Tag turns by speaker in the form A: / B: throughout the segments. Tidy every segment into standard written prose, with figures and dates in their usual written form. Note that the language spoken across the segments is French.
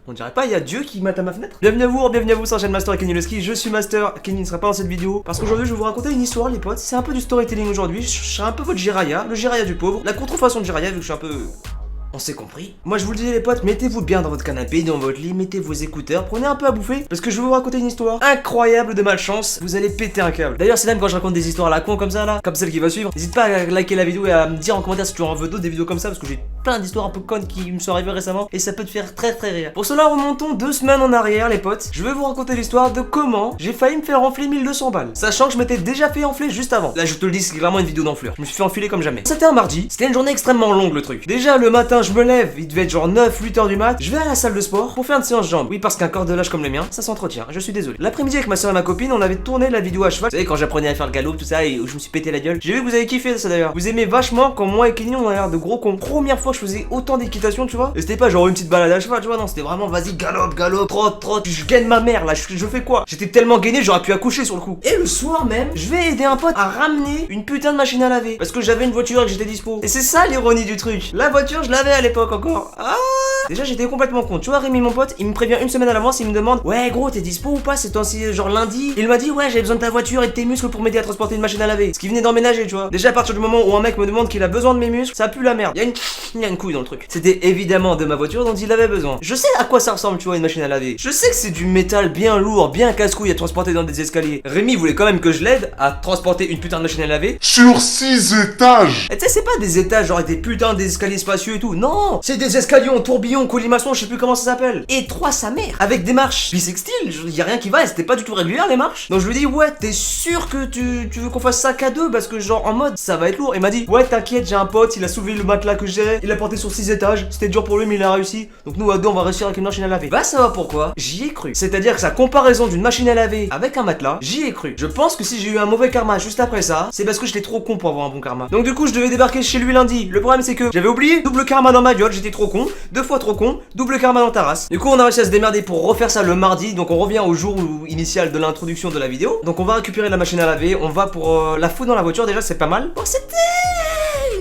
A: On dirait pas, il y a Dieu qui mate à ma fenêtre. Bienvenue à vous sur la chaîne Master et Kenny Leski. Je suis Master, Kenny ne sera pas dans cette vidéo parce qu'aujourd'hui je vais vous raconter une histoire les potes. C'est un peu du storytelling aujourd'hui, je serai un peu votre Jiraya, le Jiraya du pauvre, la contrefaçon de Jiraya vu que je suis un peu... On s'est compris. Moi je vous le dis les potes, mettez-vous bien dans votre canapé, dans votre lit, mettez vos écouteurs, prenez un peu à bouffer, parce que je vais vous raconter une histoire incroyable de malchance, vous allez péter un câble. D'ailleurs c'est même quand je raconte des histoires à la con comme ça là, comme celle qui va suivre, n'hésite pas à liker la vidéo et à me dire en commentaire si tu en veux d'autres des vidéos comme ça, parce que j'ai plein d'histoires un peu connes qui me sont arrivées récemment, et ça peut te faire très rire. Pour cela remontons 2 semaines en arrière les potes, je vais vous raconter l'histoire de comment j'ai failli me faire enfler 1200 balles, sachant que je m'étais déjà fait enfler juste avant. Là je te le dis, c'est clairement une vidéo d'enflure, je me suis fait enfiler comme jamais. C'était un mardi, c'était une journée extrêmement longue le truc. Déjà le matin je me lève, il devait être genre 9-8 heures du mat, je vais à la salle de sport pour faire une séance jambes. Oui, parce qu'un corps de lâche comme le mien, ça s'entretient, je suis désolé. L'après-midi avec ma soeur et ma copine, on avait tourné la vidéo à cheval. Vous savez, quand j'apprenais à faire le galop, tout ça, et où je me suis pété la gueule. J'ai vu que vous avez kiffé ça d'ailleurs. Vous aimez vachement quand moi et Kenny on a l'air de gros cons. Première fois que je faisais autant d'équitation, tu vois. Et c'était pas genre une petite balade à cheval, tu vois, non, c'était vraiment vas-y, galope, trotte, je gagne ma mère là, je fais quoi? J'étais tellement gainé, j'aurais pu accoucher sur le coup. Et le soir même, je vais aider un pote à ramener une putain de machine à laver. Parce que j'avais une voiture et que j'étais dispo. Et c'est ça l'ironie du truc. La voiture, je l'avais à l'époque encore. Ah! Déjà j'étais complètement con, tu vois Rémi mon pote, il me prévient une semaine à l'avance, il me demande ouais gros t'es dispo ou pas, c'est temps-ci genre lundi. Il m'a dit ouais j'ai besoin de ta voiture et de tes muscles pour m'aider à transporter une machine à laver. Ce qui venait d'emménager tu vois. Déjà à partir du moment où un mec me demande qu'il a besoin de mes muscles, ça pue la merde. Il y a une couille dans le truc. C'était évidemment de ma voiture dont il avait besoin. Je sais à quoi ça ressemble tu vois une machine à laver. Je sais que c'est du métal bien lourd, bien casse-couille à transporter dans des escaliers. Rémi voulait quand même que je l'aide à transporter une putain de machine à laver
B: sur 6 étages.
A: Et tu sais c'est pas des étages genre des putains d'escaliers spacieux et tout. Non, c'est des escaliers en tourbillon, colimaçon, je sais plus comment ça s'appelle. Étroit sa mère. Avec des marches bisextiles, y a rien qui va, et c'était pas du tout régulière les marches. Donc je lui dis ouais t'es sûr que tu veux qu'on fasse ça qu'à deux parce que genre en mode ça va être lourd. Il m'a dit ouais t'inquiète j'ai un pote, il a soulevé le matelas que j'ai, il a porté sur 6 étages, c'était dur pour lui mais il a réussi. Donc nous à deux on va réussir avec une machine à laver. Va savoir pourquoi, j'y ai cru. C'est-à-dire que sa comparaison d'une machine à laver avec un matelas, j'y ai cru. Je pense que si j'ai eu un mauvais karma juste après ça, c'est parce que j'étais trop con pour avoir un bon karma. Donc du coup je devais débarquer chez lui lundi. Le problème c'est que j'avais oublié double karma dans ma gueule, j'étais trop con, 2 fois trop con, double karma dans ta race. Du coup on a réussi à se démerder pour refaire ça le mardi. Donc on revient au jour initial de l'introduction de la vidéo. Donc on va récupérer la machine à laver, on va pour la foutre dans la voiture, déjà c'est pas mal. Bon c'était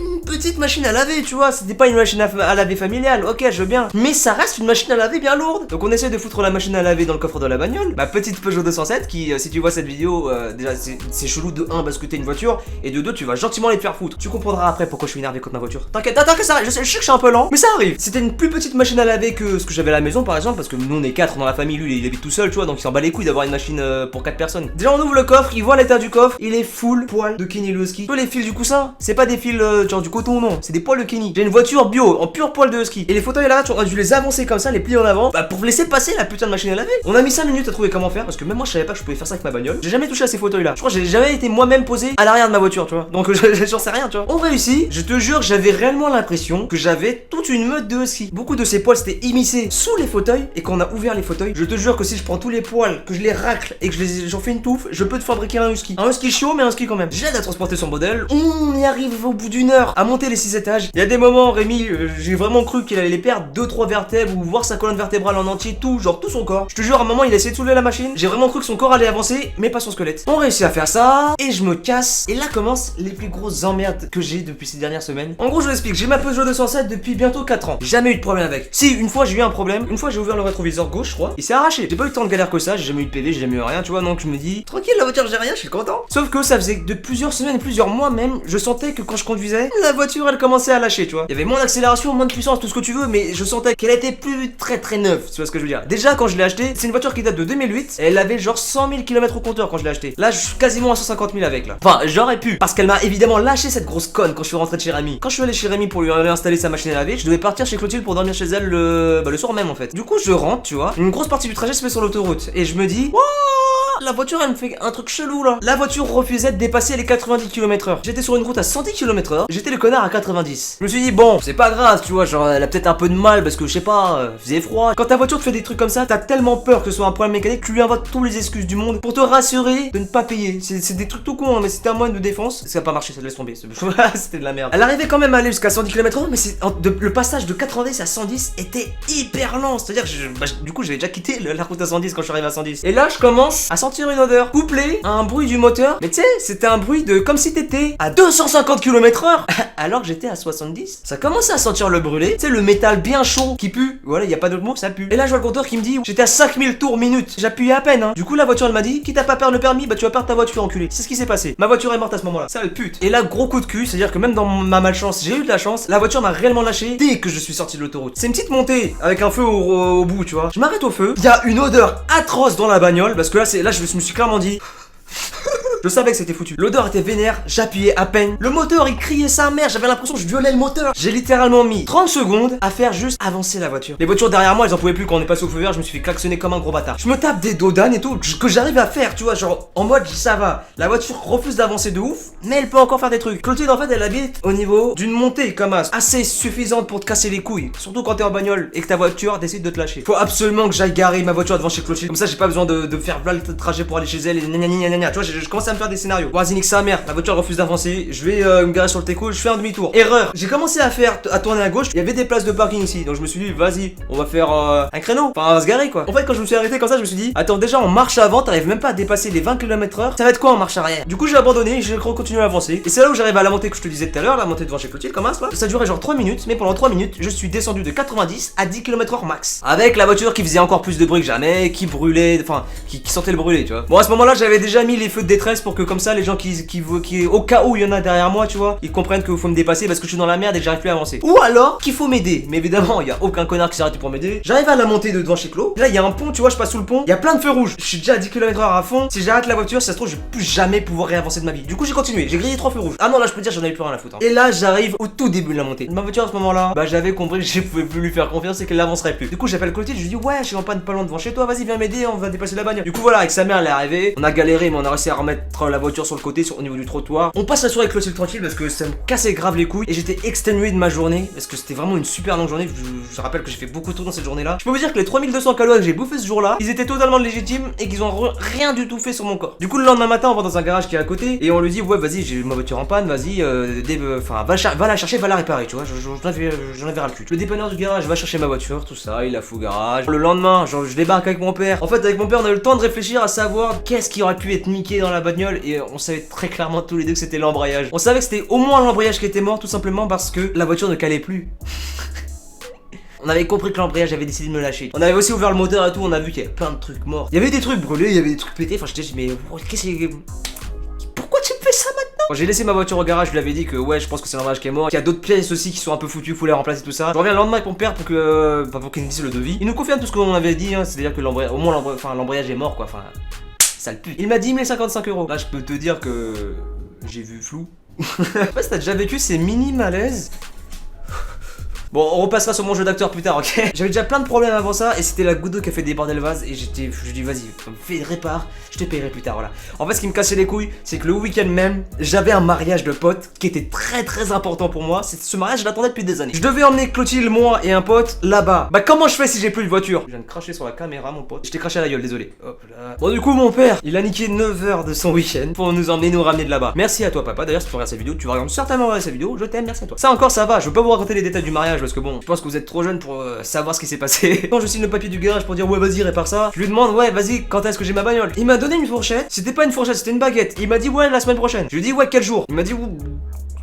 A: une petite machine à laver tu vois, c'était pas une machine à laver familiale, ok je veux bien, mais ça reste une machine à laver bien lourde. Donc on essaie de foutre la machine à laver dans le coffre de la bagnole. Ma petite Peugeot 207 qui si tu vois cette vidéo déjà c'est chelou de 1 parce que t'es une voiture et de 2 tu vas gentiment les te faire foutre. Tu comprendras après pourquoi je suis énervé contre ma voiture. T'inquiète, attends que ça arrive, je sais que je suis un peu lent mais ça arrive. C'était une plus petite machine à laver que ce que j'avais à la maison par exemple, parce que nous on est 4 dans la famille, lui il habite tout seul tu vois, donc il s'en bat les couilles d'avoir une machine pour 4 personnes. Déjà on ouvre le coffre, il voit l'état du coffre, il est full poil de Kenny le ski. Tu vois les fils du coussin, c'est pas des fils genre du coton non, c'est des poils de Kenny. J'ai une voiture bio en pur poil de ski. Et les fauteuils là, on a dû les avancer comme ça, les plier en avant, bah pour laisser passer la putain de machine à laver. On a mis 5 minutes à trouver comment faire parce que même moi je savais pas que je pouvais faire ça avec ma bagnole. J'ai jamais touché à ces fauteuils là. Je crois que j'ai jamais été moi-même posé à l'arrière de ma voiture, tu vois. Donc j'en sais rien, tu vois. On réussit, je te jure, j'avais réellement l'impression que j'avais toute une meute de husky. Beaucoup de ces poils s'étaient immiscés sous les fauteuils et quand on a ouvert les fauteuils, je te jure que si je prends tous les poils, que je les racle et que j'en fais une touffe, je peux te fabriquer un husky. Un husky chaud mais un husky quand même. J'aide à transporter son modèle. On y arrive au bout d'une heure à monter les 6 étages. Il y a des moments, Rémi, j'ai vraiment cru qu'il allait les perdre 2-3 vertèbres ou voir sa colonne vertébrale en entier, tout, genre tout son corps. Je te jure, à un moment, il a essayé de soulever la machine. J'ai vraiment cru que son corps allait avancer, mais pas son squelette. On réussit à faire ça et je me casse. Et là commencent les plus grosses emmerdes que j'ai depuis ces dernières semaines. En gros, je vous explique, j'ai ma Peugeot 207 depuis bientôt 4 ans. Jamais eu de problème avec. Si, une fois j'ai eu un problème. Une fois j'ai ouvert le rétroviseur gauche, je crois. Il s'est arraché. J'ai pas eu tant de galère que ça. J'ai jamais eu de PV, j'ai jamais eu rien, tu vois. Donc je me dis tranquille, la voiture, j'ai rien, je suis content. Sauf que ça faisait de plusieurs semaines, plusieurs mois même, je sentais que quand je conduisais, la voiture elle commençait à lâcher, tu vois. Il y avait moins d'accélération, moins de puissance, tout ce que tu veux, mais je sentais qu'elle était plus très neuve, tu vois ce que je veux dire. Déjà quand je l'ai acheté, c'est une voiture qui date de 2008, et elle avait genre 100 000 km au compteur quand je l'ai acheté. Là je suis quasiment à 150 000 avec là. Enfin j'aurais pu, parce qu'elle m'a évidemment lâché cette grosse conne quand je suis rentré de chez Rémi. Quand je suis allé chez Rémi pour lui installer sa machine à laver, je devais partir chez Clotilde pour dormir chez elle le soir même en fait. Du coup je rentre, tu vois, une grosse partie du trajet se fait sur l'autoroute, et je me dis wouah, la voiture elle me fait un truc chelou là. La voiture refusait de dépasser les 90 km/h. J'étais sur une route à 110 km/h, j'étais le connard à 90. Je me suis dit bon, c'est pas grave, tu vois, genre elle a peut-être un peu de mal parce que je sais pas, faisait froid. Quand ta voiture te fait des trucs comme ça, t'as tellement peur que ce soit un problème mécanique que tu lui inventes toutes les excuses du monde pour te rassurer de ne pas payer. C'est des trucs tout con, hein, mais c'était un moyen de défense. Ça a pas marché, ça te laisse tomber. C'était de la merde. Elle arrivait quand même à aller jusqu'à 110 km/h, mais le passage de 90 à 110 était hyper lent. C'est-à-dire que du coup j'avais déjà quitté la route à 110 quand je suis arrivé à 110. Et là je commence à sentir une odeur couplée à un bruit du moteur. Mais tu sais, c'était un bruit de comme si t'étais à 250 km/h alors que j'étais à 70. Ça commençait à sentir le brûlé. Tu sais, le métal bien chaud qui pue. Voilà, y a pas d'autre mot, ça pue. Et là, je vois le compteur qui me dit j'étais à 5000 tours minute. J'appuyais à peine, hein. Du coup, la voiture, elle m'a dit quitte à pas perdre le permis, bah tu vas perdre ta voiture, enculé. C'est ce qui s'est passé. Ma voiture est morte à ce moment-là. Sale pute. Et là, gros coup de cul, c'est-à-dire que même dans ma malchance, j'ai eu de la chance. La voiture m'a réellement lâché dès que je suis sorti de l'autoroute. C'est une petite montée avec un feu au bout, tu vois. Je m'arrête au feu. Il y a une odeur atroce dans la bagnole parce que là, je me suis clairement dit. Je savais que c'était foutu. L'odeur était vénère, j'appuyais à peine. Le moteur, il criait sa mère, j'avais l'impression que je violais le moteur. J'ai littéralement mis 30 secondes à faire juste avancer la voiture. Les voitures derrière moi, elles en pouvaient plus quand on est passé au feu vert, je me suis fait klaxonner comme un gros bâtard. Je me tape des dodanes et tout, que j'arrive à faire, tu vois, genre en mode ça va. La voiture refuse d'avancer de ouf, mais elle peut encore faire des trucs. Clotilde, en fait, elle habite au niveau d'une montée comme assez suffisante pour te casser les couilles. Surtout quand t'es en bagnole et que ta voiture décide de te lâcher. Faut absolument que j'aille garer ma voiture devant chez Clotilde. Comme ça, j'ai pas besoin de faire le trajet pour aller chez elle et gna. Tu vois, je commence à me faire des scénarios. Vas-y, nique sa mère, la voiture refuse d'avancer. Je vais me garer sur le téco, je fais un demi-tour. Erreur. J'ai commencé à tourner à gauche. Il y avait des places de parking ici. Donc je me suis dit, vas-y, on va faire un créneau. Enfin, on va se garer quoi. En fait, quand je me suis arrêté comme ça, je me suis dit, attends, déjà en marche avant, t'arrives même pas à dépasser les 20 km/h. Ça va être quoi en marche arrière? Du coup, j'ai abandonné, j'ai continué à avancer. Et c'est là où j'arrive à la montée que je te disais tout à l'heure, la montée devant chez Clotilde, comme ça. Ça durait genre 3 minutes, mais pendant 3 minutes, je suis descendu de 90 à 10 km/h max. Avec la voiture qui faisait encore plus de bruit que jamais, qui brûlait, enfin, qui sentait le brûler, tu vois. Bon, à ce moment-là, j'avais déjà mis les feux de détresse pour que comme ça, les gens qui au cas où il y en a derrière moi, tu vois, ils comprennent qu'il faut me dépasser parce que je suis dans la merde et que j'arrive plus à avancer. Ou alors qu'il faut m'aider. Mais évidemment, il y a aucun connard qui s'est arrêté pour m'aider. J'arrive à la montée de devant chez Clo. Là, il y a un pont, tu vois, je passe sous le pont. Il y a plein de feux rouges. Je suis déjà à 10 km/h à fond. Si j'arrête la voiture, ça se trouve, je vais plus jamais pouvoir réavancer de ma vie. Du coup, j'ai continué. J'ai grillé 3 feux rouges. Ah non, là, je peux dire, j'en avais plus rien à foutre, hein. Et là, j'arrive au tout début de la montée. Ma voiture à ce moment-là, bah, j'avais compris que je pouvais plus lui faire confiance et qu'elle n'avancerait plus. Du coup, j'appelle Clotilde, je lui dis, ouais, je suis en panne pas loin devant chez toi. Vas-y, viens m'aider, on va dépasser la bagnole. Du coup, voilà, avec sa mère, elle est arrivée. On a galéré, mais on a réussi à remettre la voiture sur le côté, au niveau du trottoir. On passe la soirée avec Clotilde tranquille parce que ça me cassait grave les couilles et j'étais exténué de ma journée parce que c'était vraiment une super longue journée. Je rappelle que j'ai fait beaucoup de trucs dans cette journée-là. Je peux vous dire que les 3200 calories que j'ai bouffé ce jour-là, ils étaient totalement légitimes et qu'ils ont rien du tout fait sur mon corps. Du coup, le lendemain matin, on va dans un garage qui est à côté et on lui dit, ouais, vas-y, j'ai ma voiture en panne, vas-y, va la chercher, va la réparer, tu vois. J'en avais ras le cul. Le dépanneur du garage va chercher ma voiture, tout ça, il la fout au garage. Le lendemain, genre, je débarque avec mon père. En fait, avec mon père, on a eu le temps de réfléchir à savoir qu'est-ce qui aurait pu être niqué dans la bagnole et on savait très clairement tous les deux que c'était l'embrayage. On savait que c'était au moins l'embrayage qui était mort, tout simplement parce que la voiture ne calait plus. On avait compris que l'embrayage avait décidé de me lâcher. On avait aussi ouvert le moteur et tout, on a vu qu'il y avait plein de trucs morts. Il y avait des trucs brûlés, il y avait des trucs pétés. Enfin, je dit, mais qu'est-ce que. Pourquoi tu me fais ça maintenant? Quand j'ai laissé ma voiture au garage, je lui avais dit que ouais, je pense que c'est l'embrayage qui est mort. Qu'il y a d'autres pièces aussi qui sont un peu foutues, faut les remplacer, tout ça. Je reviens le lendemain avec mon père pour que. Pour qu'il me dise le devis. Il nous confirme tout ce qu'on avait dit, hein, c'est-à-dire que l'embrayage est mort quoi. Enfin, ça le pue. Il m'a dit 1055 €. Là, je peux te dire que j'ai vu flou. Je sais pas si t'as déjà vécu ces mini malaises. Bon, on repassera sur mon jeu d'acteur plus tard, ok? J'avais déjà plein de problèmes avant ça et c'était la goutte d'eau qui a fait déborder le vase et je dis vas-y, fais répare, je te paierai plus tard, voilà. En fait, ce qui me cassait les couilles, c'est que le week-end même, j'avais un mariage de potes qui était très important pour moi. Ce mariage, je l'attendais depuis des années. Je devais emmener Clotilde, moi et un pote là-bas. Bah, comment je fais si j'ai plus de voiture? Je viens de cracher sur la caméra, mon pote. Je t'ai craché à la gueule, désolé. Hop là. Bon, du coup, mon père, il a niqué 9 heures de son week-end pour nous emmener, nous ramener de là-bas. Merci à toi, papa. D'ailleurs, si tu regardes cette vidéo, tu vas certainement regarder cette vidéo. Je t'aime, merci à toi. Ça encore, ça va. Je veux pas vous raconter les détails du mariage parce que bon, je pense que vous êtes trop jeune pour savoir ce qui s'est passé. Quand je signe le papier du garage pour dire ouais, vas-y, répare ça, je lui demande ouais, vas-y, quand est-ce que j'ai ma bagnole? Il m'a donné une fourchette. C'était pas une fourchette, c'était une baguette. Il m'a dit ouais, la semaine prochaine. Je lui ai dit ouais, quel jour? Il m'a dit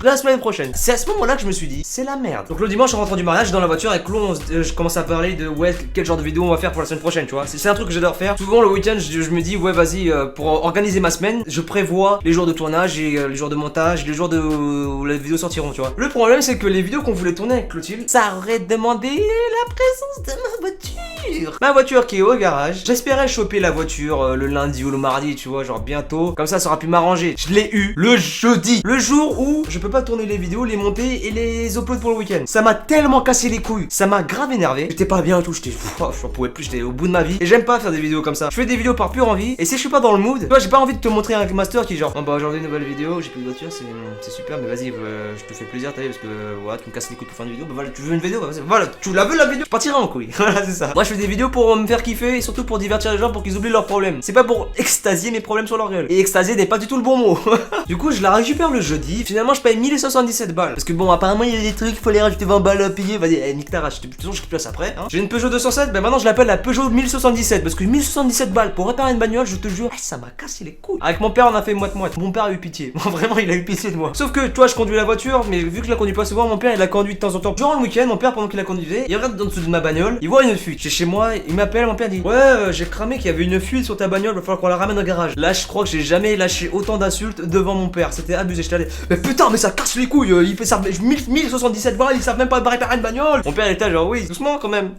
A: la semaine prochaine. C'est à ce moment-là que je me suis dit, c'est la merde. Donc le dimanche en rentrant du mariage, dans la voiture avec Clo, je commence à parler de ouais, quel genre de vidéo on va faire pour la semaine prochaine, tu vois. C'est un truc que j'adore faire. Souvent le week-end, je me dis ouais, vas-y, pour organiser ma semaine, je prévois les jours de tournage et les jours de montage, les jours où les vidéos sortiront, tu vois. Le problème, c'est que les vidéos qu'on voulait tourner avec Clotilde, ça aurait demandé la présence de ma voiture. Ma voiture qui est au garage. J'espérais choper la voiture le lundi ou le mardi, tu vois, genre bientôt. Comme ça aura pu m'arranger. Je l'ai eu le jeudi, le jour où je peux pas tourner les vidéos, les monter et les upload pour le week-end. Ça m'a tellement cassé les couilles, ça m'a grave énervé. J'étais pas bien et tout, j'en pouvais plus, j'étais au bout de ma vie. Et j'aime pas faire des vidéos comme ça. Je fais des vidéos par pure envie. Et si je suis pas dans le mood, tu vois, j'ai pas envie de te montrer un master qui est genre, oh bah aujourd'hui une nouvelle vidéo, j'ai plus de voiture, c'est super, mais vas-y, je te fais plaisir, t'as vu, parce que voilà, tu me casses les couilles pour faire une vidéo. Bah voilà, tu veux une vidéo, bah, voilà, tu la veux la vidéo, je partirai en couille. Voilà, c'est ça. Moi je fais des vidéos pour me faire kiffer et surtout pour divertir les gens pour qu'ils oublient leurs problèmes. C'est pas pour extasier mes problèmes sur leur gueule. Et extasier n'est pas du tout le bon mot. Du coup, je la récupère le jeudi. Finalement, je paye 1077 balles. Parce que bon, apparemment, il y a des trucs, il fallait rajouter 20 balles à payer. Vas-y, nique ta race. De toute façon, je place après. Hein. J'ai une Peugeot 207. Ben maintenant, je l'appelle la Peugeot 1077. Parce que 1077 balles pour réparer une bagnole, je te jure, ça m'a cassé les couilles. Avec mon père, on a fait moite-moite. Mon père a eu pitié. Vraiment, il a eu pitié de moi. Sauf que, toi, je conduis la voiture, mais vu que je la conduis pas souvent, mon père, il la conduit de temps en temps. Durant le week-end, mon père, pendant qu'il la conduisait, il regarde en dessous de ma bagnole, il voit une fuite. J'ai chez moi, il m'appelle, mon père dit ouais, j'ai cramé qu'il y avait une fuite sur ta bagnole, va falloir qu'on la ramène au garage. Là, je crois que j'ai jamais lâché autant d'insultes devant mon père. C'était abusé. J'étais allé, mais putain, mais ça casse les couilles. Il fait ça 1077 balles, ils savent même pas réparer une bagnole. Mon père il était genre oui, doucement quand même.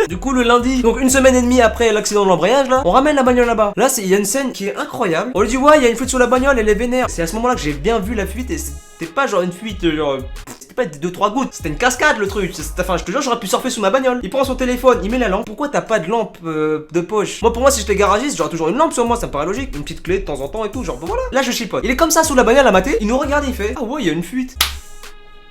A: Du coup, le lundi, donc une semaine et demie après l'accident de l'embrayage là, on ramène la bagnole là-bas. Là, il y a une scène qui est incroyable. On lui dit ouais, il y a une fuite sur la bagnole, elle est vénère. C'est à ce moment-là que j'ai bien vu la fuite et c'était pas genre une fuite genre c'était pas des 2-3 gouttes, c'était une cascade le truc. Enfin, je te jure, j'aurais pu surfer sous ma bagnole. Il prend son téléphone, il met la lampe. Pourquoi t'as pas de lampe de poche? Moi, pour moi, si j'étais garagiste, j'aurais toujours une lampe sur moi, ça me paraît logique. Une petite clé de temps en temps et tout, genre voilà. Là, je chipote. Il est comme ça sous la bagnole à mater, il nous regarde et il fait ah ouais, il y a une fuite.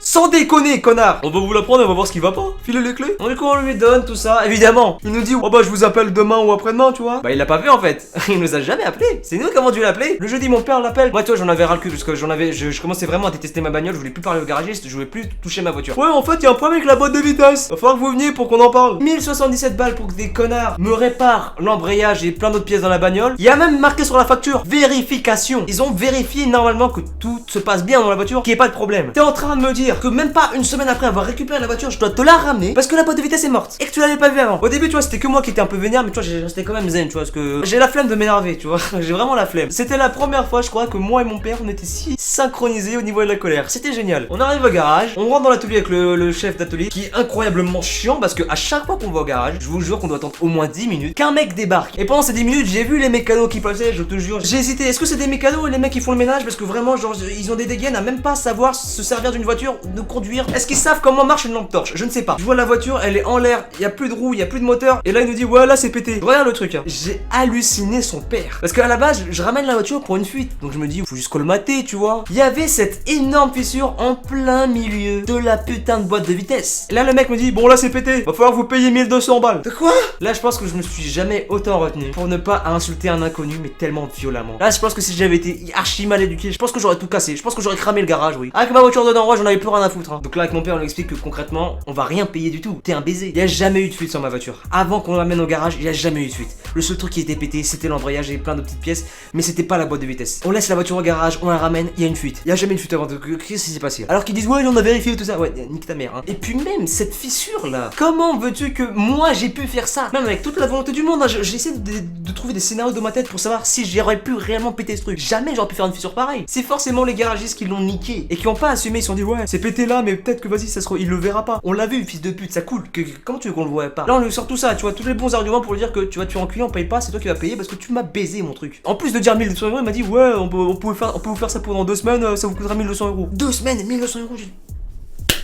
A: Sans déconner, connard! On va vous la prendre, on va voir ce qui va pas. Filez les clés. Donc, du coup, on lui donne tout ça. Évidemment, il nous dit oh bah je vous appelle demain ou après-demain, tu vois. Bah il l'a pas fait en fait. Il nous a jamais appelé. C'est nous qui avons dû l'appeler. Le jeudi, mon père l'appelle. Moi, toi, j'en avais ras le cul parce que je commençais vraiment à détester ma bagnole. Je voulais plus parler au garagiste, je voulais plus toucher ma voiture. Ouais, en fait, il y a un problème avec la boîte de vitesse. Va falloir que vous veniez pour qu'on en parle. 1077 balles pour que des connards me réparent l'embrayage et plein d'autres pièces dans la bagnole. Il y a même marqué sur la facture vérification. Ils ont vérifié normalement que tout se passe bien dans la voiture, qu'il n'y ait pas de problème. T'es en train de me dire que même pas une semaine après avoir récupéré la voiture, je dois te la ramener parce que la boîte de vitesse est morte et que tu l'avais pas vu avant. Au début, tu vois, c'était que moi qui étais un peu vénère, mais tu vois, j'ai resté quand même zen, tu vois, parce que j'ai la flemme de m'énerver, tu vois. J'ai vraiment la flemme. C'était la première fois, je crois, que moi et mon père, on était si synchronisés au niveau de la colère. C'était génial. On arrive au garage, on rentre dans l'atelier avec le chef d'atelier qui est incroyablement chiant parce que à chaque fois qu'on va au garage, je vous jure qu'on doit attendre au moins 10 minutes qu'un mec débarque. Et pendant ces 10 minutes, j'ai vu les mécanos qui passaient, je te jure. J'ai hésité. Est-ce que c'est des mécanos et les mecs qui font le ménage parce que vraiment, genre, ils ont des dégaines à même pas savoir se servir d'une voiture, de conduire. Est-ce qu'ils savent comment marche une lampe torche? Je ne sais pas. Je vois la voiture, elle est en l'air, il y a plus de roues, il y a plus de moteur. Et là, il nous dit ouais, là c'est pété. Regarde le truc. Hein. J'ai halluciné son père. Parce qu'à la base, je ramène la voiture pour une fuite. Donc je me dis, faut juste colmater, tu vois. Il y avait cette énorme fissure en plein milieu de la putain de boîte de vitesse. Et là, le mec me dit bon, là c'est pété. Va falloir vous payer 1200 balles. De quoi? Là, je pense que je me suis jamais autant retenu pour ne pas insulter un inconnu, mais tellement violemment. Là, je pense que si j'avais été archi mal éduqué, je pense que j'aurais tout cassé. Je pense que j'aurais cramé le garage, oui. Avec ma voiture dedans, ouais, j'en avais plus rien à foutre. Hein. Donc là, avec mon père, on lui explique que concrètement, on va rien payer du tout. T'es un baiser. Il y a jamais eu de fuite sur ma voiture. Avant qu'on l'amène au garage, il y a jamais eu de fuite. Le seul truc qui était pété, c'était l'embrayage et plein de petites pièces, mais c'était pas la boîte de vitesse. On laisse la voiture au garage, on la ramène, il y a une fuite. Il y a jamais une fuite avant. Qu'est-ce qui s'est passé? Alors qu'ils disent ouais, on a vérifié tout ça. Ouais, nique ta mère. Hein. Et puis même cette fissure là. Comment veux-tu que moi j'ai pu faire ça? Même avec toute la volonté du monde, hein, j'essaie de trouver des scénarios dans ma tête pour savoir si j'aurais pu réellement péter ce truc. Jamais j'aurais pu faire une fissure pareille. C'est forcément les garagistes qui l'ont niqué et qui ont pas assumé. Ils se sont dit ouais, c'est pété là, mais peut-être que vas-y, il le verra pas. On l'a vu, fils de pute, ça coule. Comment tu veux qu'on le voit pas? Là, on lui sort tout ça, tu vois, tous les bons arguments pour lui dire que tu vas te faire enculer, on paye pas, c'est toi qui vas payer parce que tu m'as baisé mon truc. En plus de dire 1200 euros, il m'a dit ouais, on peut vous faire ça pendant 2 semaines, ça vous coûtera 1200 euros. 2 semaines, 1200 euros,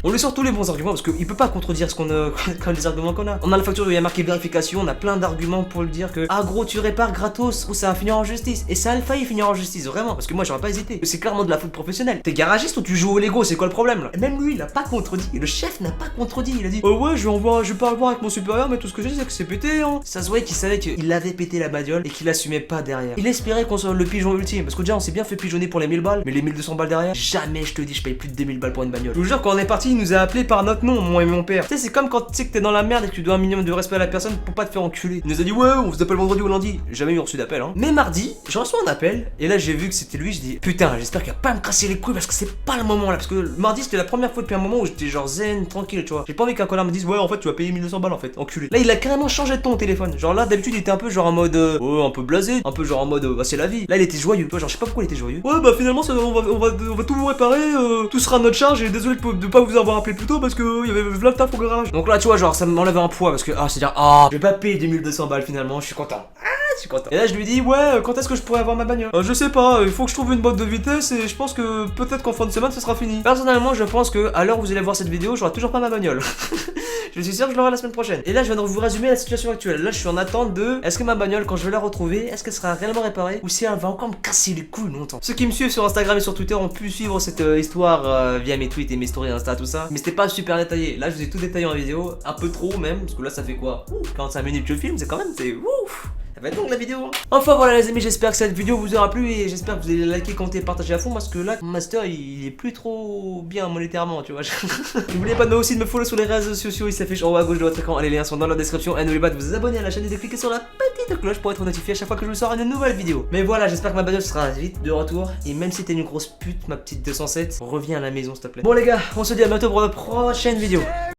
A: on lui sort tous les bons arguments parce qu'il peut pas contredire ce qu'on a, les arguments qu'on a. On a la facture où il y a marqué vérification, on a plein d'arguments pour le dire que ah gros tu répares gratos ou ça va finir en justice. Et ça a failli finir en justice, vraiment, parce que moi j'aurais pas hésité. C'est clairement de la faute professionnelle. T'es garagiste ou tu joues au Lego, c'est quoi le problème là? Et même lui il a pas contredit, le chef n'a pas contredit, il a dit ouais je vais pas le voir avec mon supérieur, mais tout ce que j'ai c'est que c'est pété hein. Ça se voyait qu'il savait qu'il avait pété la bagnole et qu'il assumait pas derrière. Il espérait qu'on soit le pigeon ultime, parce que déjà on s'est bien fait pigeonner pour les 1000 balles, mais les 1200 balles derrière, jamais je te dis je paye plus de 2000 balles pour une bagnole. Je vous jure quand on est parti, il nous a appelé par notre nom, moi et mon père. Tu sais, c'est comme quand tu sais que t'es dans la merde et que tu dois un minimum de respect à la personne pour pas te faire enculer. Il nous a dit ouais, on vous appelle vendredi ou lundi. Jamais eu reçu d'appel, hein. Mais mardi, je reçois un appel et là j'ai vu que c'était lui. Je dis putain, j'espère qu'il va pas me casser les couilles parce que c'est pas le moment là. Parce que mardi c'était la première fois depuis un moment où j'étais genre zen, tranquille, tu vois. J'ai pas envie qu'un connard me dise ouais, en fait tu vas payer 1200 balles en fait, enculé. Là il a carrément changé de ton au téléphone. Genre là d'habitude il était un peu genre en mode oh, un peu blasé, un peu genre en mode bah c'est la vie. Là il était joyeux. Tu vois, genre je sais pas pourquoi il était joyeux. Ouais bah finalement ça, on va tout vous réparer, tout sera à notre charge et désolé de pas vous avoir appelé plus tôt parce que il y avait plein de taf au garage. Donc là tu vois genre ça m'enlève un poids parce que c'est dire je vais pas payer 2200 balles finalement, je suis content. Je suis content. Et là je lui dis ouais, quand est-ce que je pourrais avoir ma bagnole? Je sais pas, il faut que je trouve une boîte de vitesse et je pense que peut-être qu'en fin de semaine ce sera fini. Personnellement je pense que à l'heure où vous allez voir cette vidéo, j'aurai toujours pas ma bagnole. Je suis sûr que je l'aurai la semaine prochaine. Et là, je viens de vous résumer la situation actuelle. Là, je suis en attente de est-ce que ma bagnole, quand je vais la retrouver, est-ce qu'elle sera réellement réparée ou si elle va encore me casser les couilles longtemps. Ceux qui me suivent sur Instagram et sur Twitter ont pu suivre cette histoire via mes tweets et mes stories Insta, tout ça. Mais c'était pas super détaillé. Là, je vous ai tout détaillé en vidéo, un peu trop même, parce que là, ça fait quoi 45 minutes que je filme, c'est quand même, c'est ouf. Ça va être longue la vidéo. Enfin voilà les amis, j'espère que cette vidéo vous aura plu et j'espère que vous allez liker, commenter, partager à fond parce que là mon master il est plus trop bien monétairement, tu vois. N'oubliez pas de aussi de me follow sur les réseaux sociaux, il s'affiche en haut à gauche de votre écran, les liens sont dans la description et n'oubliez pas de vous abonner à la chaîne et de cliquer sur la petite cloche pour être notifié à chaque fois que je vous sors une nouvelle vidéo. Mais voilà, j'espère que ma bagnole sera vite de retour et même si t'es une grosse pute ma petite 207, reviens à la maison s'il te plaît. Bon les gars, on se dit à bientôt pour la prochaine vidéo.